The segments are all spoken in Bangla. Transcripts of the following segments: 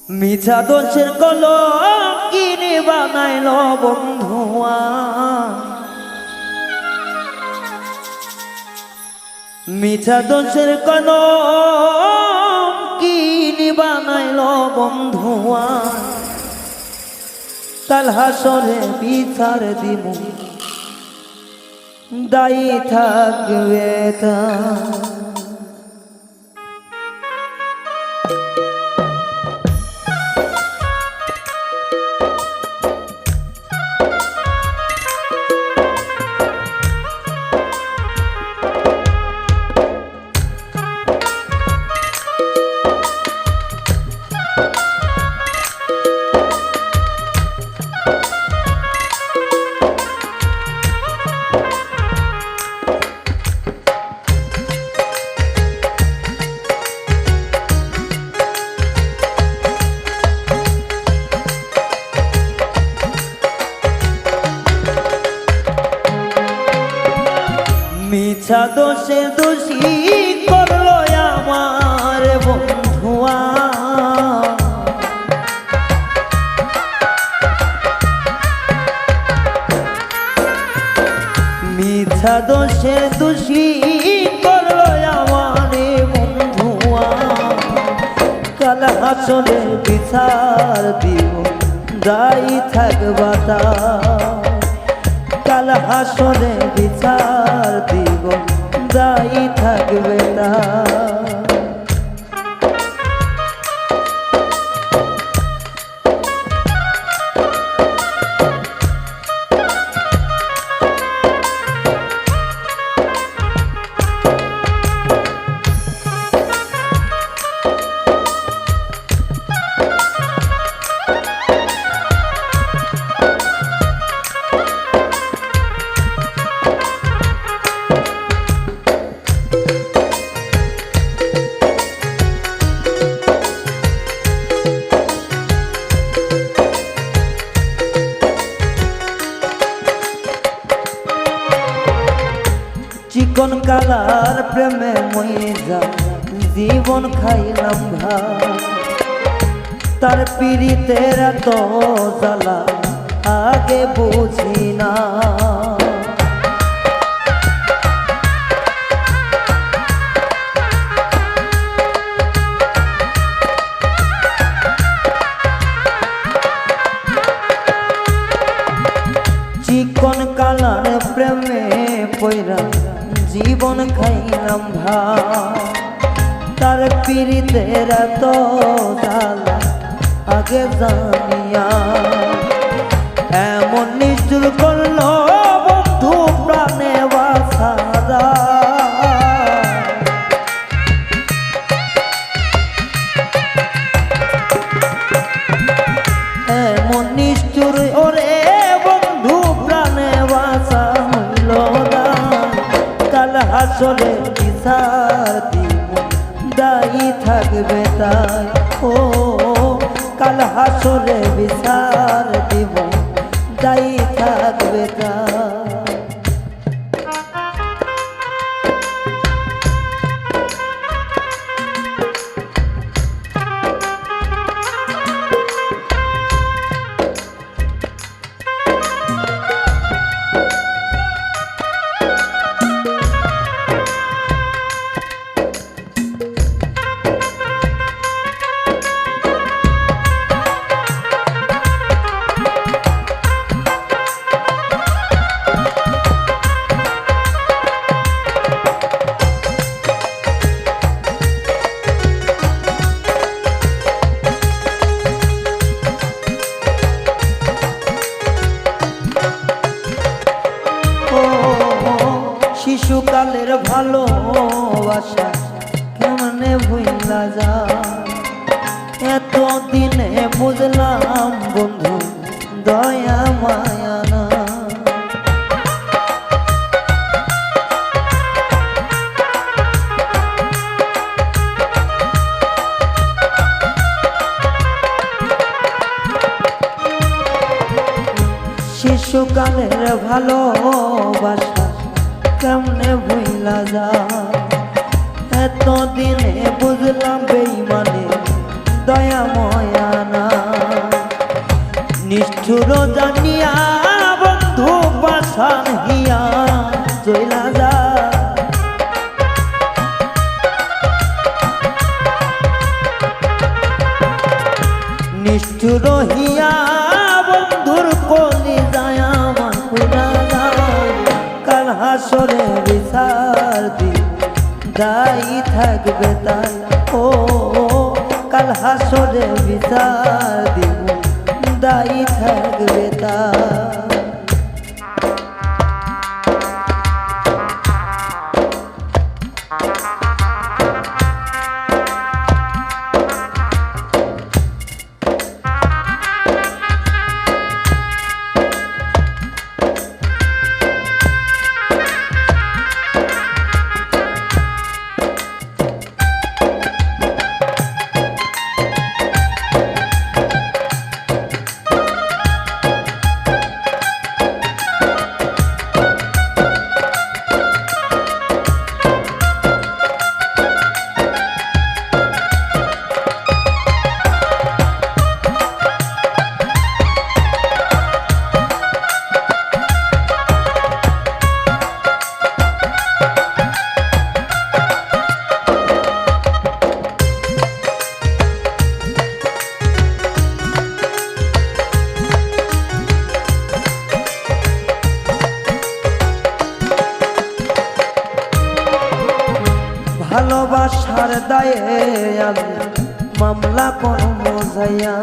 মিছা দোষের কলম কিনে বানাইল বন্ধুয়া, মিছা দোষের কলম কিনে বানাইল বন্ধুয়া। কাল হাসরে বিচার দিমু দায়ী থাকবে তা। মিছা দোষে দোষী করলো আমার বন্ধুয়া, মিছা দোষে দোষী করলো আমার বন্ধুয়া। কাল হাসরে বিচার দিব দায়ী থাকবা তা, কাল হাসরে বিচার দিব দায়ী থাকবে তা। চিকন কালার প্রেমে মইজা জীবন খাইলাম ভাত, তার পীড়িতের এত জ্বালা আগে বুঝি না। চিকন কালার প্রেমে পয়রা জীবন খাইলাম ভাত, তার পীড়িতের এত জ্বালা আগে জানিয়া। এমন নিষ্ঠুর করলো বন্ধু প্রাণে বাসা যায়, এমন নিষ্ঠুর ওরে বন্ধু প্রাণে বাসা হইল না। কাল হাসরে বিচার দিব দায়ী থাকবে তাই, ও কাল হাসরে বিচার দিব দায়ী থাকবে তাই। শিশুকালের ভালোবাসা কেমনে ভুইলা যায়, এতদিনে বুঝলাম বন্ধু দয়া মায়া না। শিশুকালের ভালোবাসা কেমনে ভুইলা যায়, এতদিনে বুঝলাম বেঈমানে দয়াময়া না। নিষ্ঠুর জানিয়া বন্ধু পাশান হিয়া চইলা যা। নিষ্ঠুর হিয়া বন্ধুর কলি যায় আমার পুরা যায়। কাল হাসরে বিচার দিব দায়ী থাকবে তাই। ও কাল হাসরে বিচার দিব দায়ী থাকবে তাই। ভালোবাসার দায়ে আমি মামলা করব যাইয়া।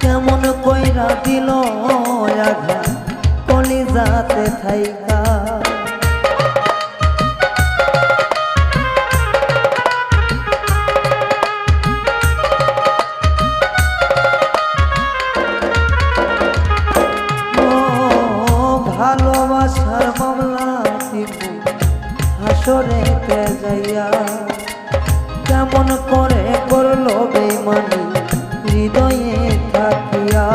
কেমন কইরা দিল আঘাত কলিজাতে থাইকা। ভালোবাসার মামলা দিব হাসরেতে যাইয়া। কেমন করে করলো বেঈমানি হৃদয়ে থাকিয়া।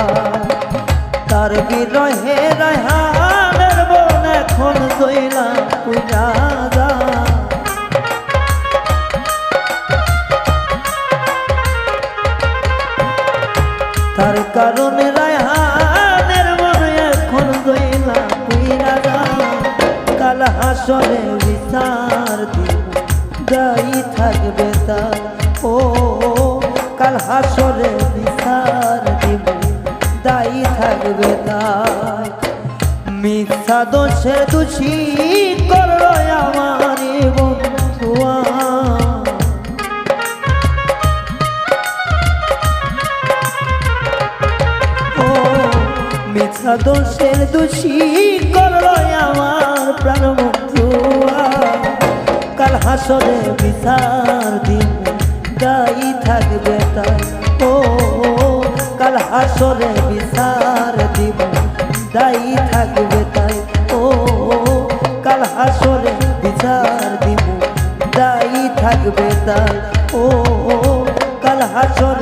তার বিরহে রায়হানের বন এখন জইলা পূজা যা। তার কারণে রায়হানের বন এখন জইলা পূজা যা। কাল হাসরে বিচার দিব দায়ী থাকবে তাই। ও কাল হাসরে বিচার দিব দায়ী থাকবে তাই। মিথ্যা দোষে দোষী করলো আমার বন্ধুয়া। ও মিথ্যা দোষের দোষী করলো আমার প্রাণ বন্ধুয়া। কাল হাসরে বিচার দিব দায়ী থাকবে তাই। ও কাল হাসরে বিচার দিব দায়ী থাকবে তাই। ও কাল হাসরে বিচার দিব দায়ী থাকবে তাই। ও কাল হাসরে